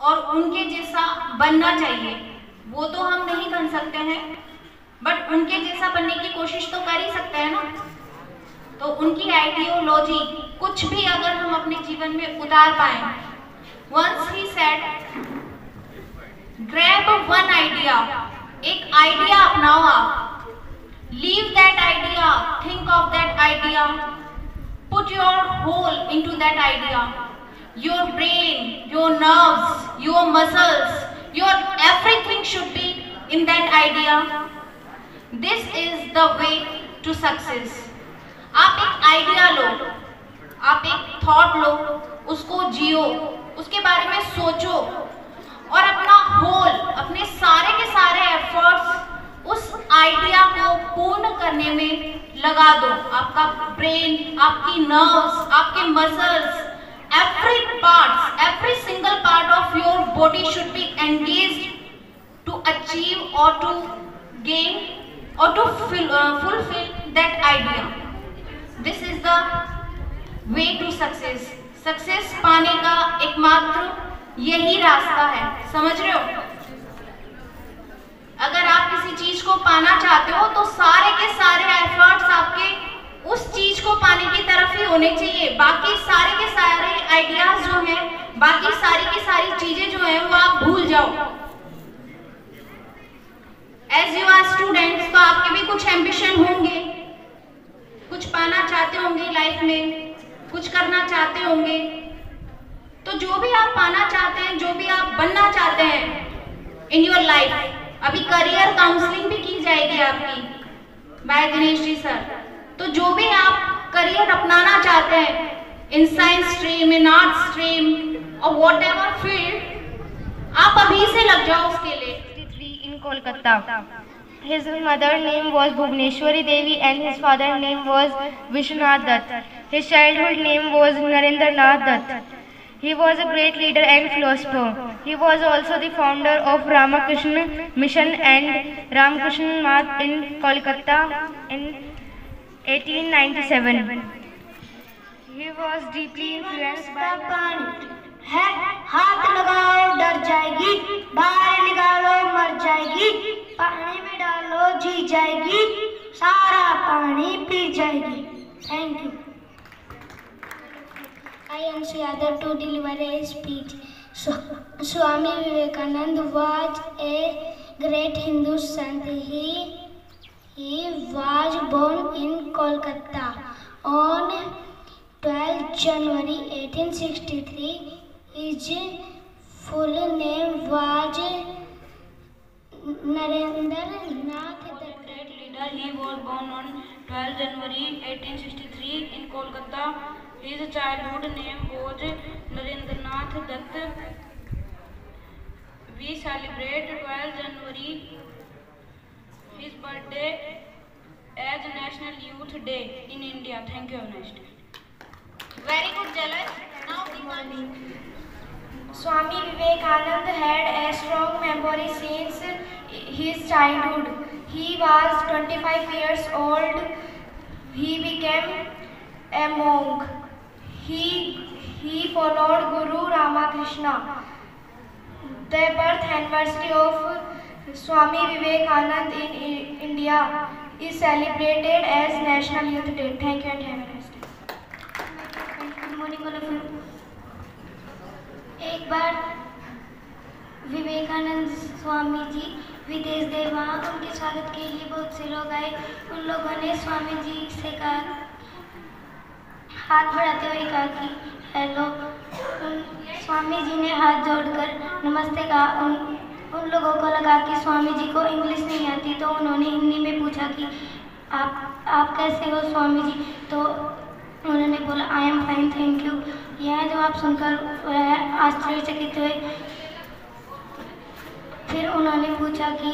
और उनके जैसा बनना चाहिए। वो तो हम नहीं बन सकते हैं, बट उनके जैसा बनने की कोशिश तो कर ही सकते हैं ना। तो उनकी आइडियोलॉजी कुछ भी अगर हम अपने जीवन में उतार पाए, once he said, grab one idea, एक आइडिया अपनाओ आप, leave that idea, think of that idea, put your whole into that idea, your brain, your nerves, your muscles, your everything should be in that idea. This is the way to success. आप एक idea लो, आप एक thought लो, उसको जियो, उसके बारे में सोचो और अपना होल, अपने सारे के सारे एफर्ट्स उस आइडिया को पूर्ण करने में लगा दो। आपका ब्रेन, आपकी नर्व्स, आपके muscles, every single part of your body should be engaged to achieve or to gain or to fulfill that idea. This is the way to success. Success पाने का एकमात्र यही रास्ता है, समझ रहे हो? अगर आप किसी चीज को पाना चाहते हो तो सारे के सारे एफर्ट्स आपके उस चीज को पाने की तरफ ही होने चाहिए। बाकी सारे के सारे आइडियाज जो हैं, बाकी सारी की सारी चीजें जो हैं वो आप भूल जाओ। एज यू आर स्टूडेंट्स, तो आपके भी कुछ एम्बिशन होंगे, कुछ पाना चाहते होंगे लाइफ में, कुछ करना चाहते होंगे। तो जो भी आप पाना चाहते हैं, जो भी आप बनना चाहते हैं इन योर लाइफ, अभी करियर काउंसलिंग भी की जाएगी आपकी बाय दिनेश जी सर। तो जो भी आप करियर अपनाना चाहते हैं in science stream, in art stream और वॉट एवर फील्ड, आप अभी से लग जाओ उसके लिए। In Kolkata. His mother name was Bhubaneswari Devi and his father name was Vishwanath Dutt. His childhood name was Narendranath Dutt. He was a great leader and philosopher. He was also the founder of Ramakrishna Mission and Ramakrishna Math in Kolkata in 1897. He was deeply influenced by है, हाथ लगाओ डर जाएगी, बाहर निकालो मर जाएगी, पानी में डालो जी जाएगी, सारा पानी पी जाएगी। Thank you. I am Suyadar to deliver a speech. Swami Vivekananda was a great Hindu sant. He was born in Kolkata on 12 January 1863. His full name was Narendranath Dutt. Great leader. He was born on 12 January 1863 in Kolkata. His childhood name was Narendranath Dutt. We celebrate 12 January, his birthday, as National Youth Day in India. Thank you. Have a nice day. Very good, Jalaj. Now Deepali. Swami Vivekananda had a strong memory since his childhood. He was 25 years old. He became a monk. He followed Guru Ramakrishna. The birth anniversary of Swami Vivekananda in India is celebrated as National Youth Day. Thank you and have a nice day. Good morning all of you. एक बार विवेकानंद स्वामी जी विदेश गए। वहाँ उनके स्वागत के लिए बहुत से लोग आए। उन लोगों ने स्वामी जी से कहा, हाथ बढ़ाते हुए कहा कि हेलो। स्वामी जी ने हाथ जोड़कर नमस्ते कहा। उन लोगों को लगा कि स्वामी जी को इंग्लिश नहीं आती, तो उन्होंने हिंदी में पूछा कि आप कैसे हो स्वामी जी? तो उन्होंने बोला I am fine thank you. यह जवाब सुनकर वह आश्चर्यचकित हुए। फिर उन्होंने पूछा कि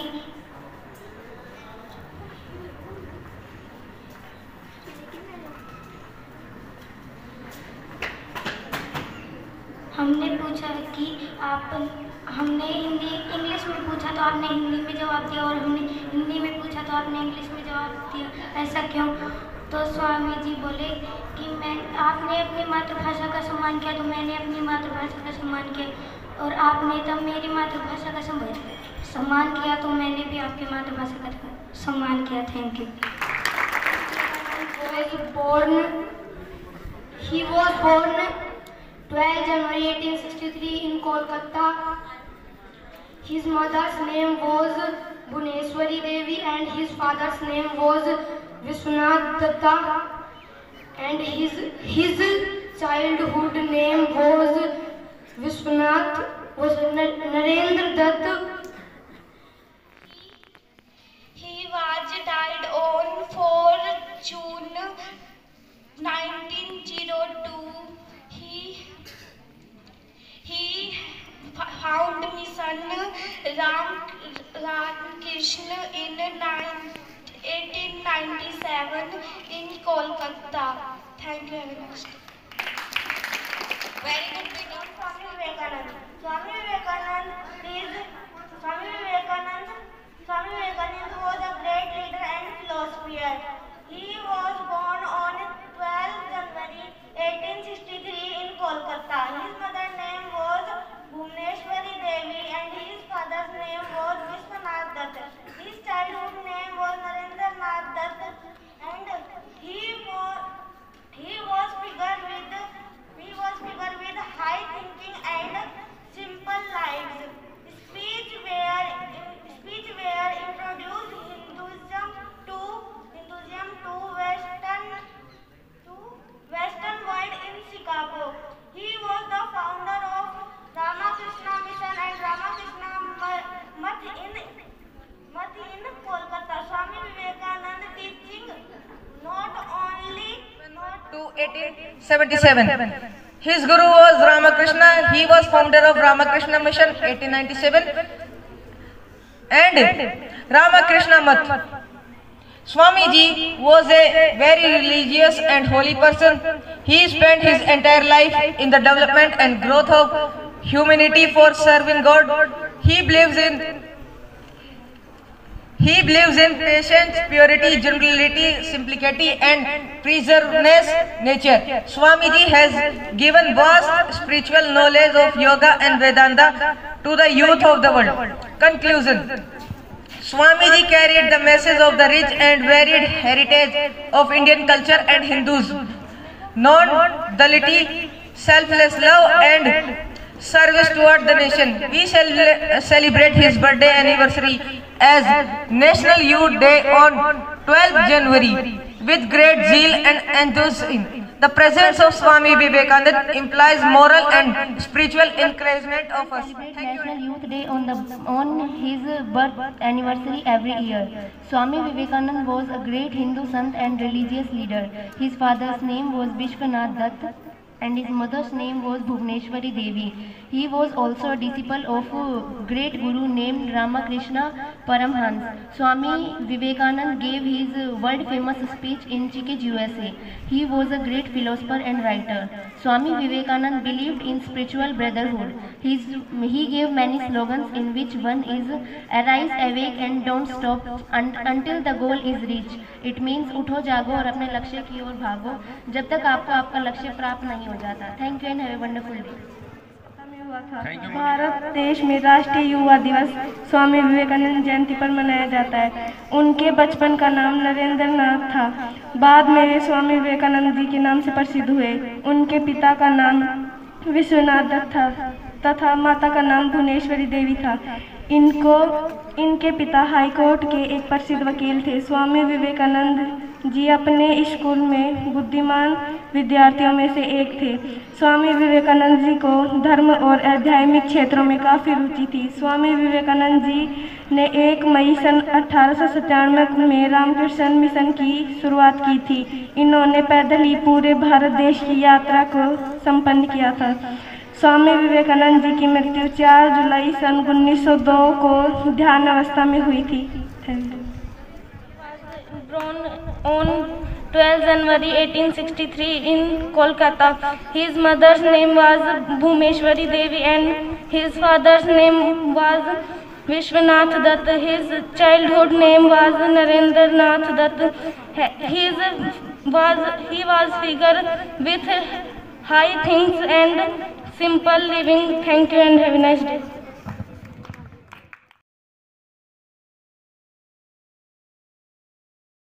हमने इंग्लिश में पूछा तो आपने हिंदी में जवाब दिया, और हमने हिंदी में पूछा तो आपने इंग्लिश में जवाब दिया, ऐसा क्यों? तो स्वामी जी बोले कि आपने अपनी मातृभाषा का सम्मान किया तो मैंने अपनी मातृभाषा का सम्मान किया, और आपने तब मेरी मातृभाषा का सम्मान किया तो मैंने भी आपकी मातृभाषा का सम्मान किया। Thank you. He was born 12 January 1863 in Kolkata. His mother's name was Bhuneshwari Devi and his father's name was Vishwanath Datta, and his childhood name was Narendra Dutt. He was died on 4 June 1902. He found mission Ramakrishna in 1897 in Kolkata. Thank you very much. Very good. Swami Vivekananda. Swami Vivekananda was a great leader and philosopher. He was born on 12 January 1863 in Kolkata. His mother's name was Bhuneshwari Devi and his father's name was Vishwanath Dutt. His childhood name was Narendra Nath Dutt, and he was figured with high thinking and simple lives. Speech were introduced Hinduism to Western world in Chicago. He was the founder of Ramakrishna Mission and Ramakrishna Math in Kolkata. Swami Vivekananda teaching not only to 1877. His guru was Ramakrishna. He was founder of Ramakrishna Mission 1897 and Ramakrishna Math. Swami Ji was a very religious and holy person. He spent his entire life in the development and growth of humanity for serving God. He believes in patience, purity, generosity, simplicity and preservedness nature. Swami Ji has given vast spiritual knowledge of yoga and Vedanta to the youth of the world. Conclusion. Swami Ji carried the message of the rich and varied heritage of Indian culture and Hinduism. Non-duality, selfless love and service toward the nation. We celebrate his birthday anniversary as National Youth Day on 12th January with great zeal and enthusiasm. The presence of Swami Vivekananda implies moral and spiritual encouragement of us. National Youth Day on his birth anniversary every year. Swami Vivekananda was a great Hindu sant and religious leader. His father's name was Vishwanath Dutt and his mother's name was Bhuvneshwari Devi. He was also a disciple of a great guru named Ramakrishna Paramhans. Swami Vivekananda gave his world-famous speech in Chicago, USA. He was a great philosopher and writer. Swami Vivekananda believed in spiritual brotherhood. He gave many slogans in which one is arise, awake and don't stop until the goal is reached. It means उठो जागो और अपने लक्ष्य की ओर भागो जब तक आपको आपका लक्ष्य प्राप्त नहीं हो जाता. Thank you and have a wonderful day. Bharat देश में राष्ट्रीय युवा दिवस स्वामी विवेकानंद जयंती पर मनाया जाता है. उनके बचपन का नाम नरेंद्र नाथ था. बाद में वे स्वामी विवेकानंद जी के नाम से प्रसिद्ध हुए. उनके पिता का नाम विश्वनाथ दत्त था तथा माता का नाम भुवनेश्वरी देवी था. इनके पिता हाईकोर्ट के एक प्रसिद्ध वकील थे. स्वामी विवेकानंद जी अपने स्कूल में बुद्धिमान विद्यार्थियों में से एक थे. स्वामी विवेकानंद जी को धर्म और आध्यात्मिक क्षेत्रों में काफ़ी रुचि थी. स्वामी विवेकानंद जी ने 1 मई सन 1897 में रामकृष्ण मिशन की शुरुआत की थी. इन्होंने पैदल ही पूरे भारत देश की यात्रा को संपन्न किया था. स्वामी विवेकानंद जी की मृत्यु 4 जुलाई सन 1902 को ध्यान अवस्था में हुई थी. Born on 12 January 1863 in Kolkata. His mother's name was Bhumeshwari Devi and his father's name was Vishwanath Dutt. His childhood name was Narendra Nath Dutt. His he was figure with high things and simple living. Thank you and have a nice day.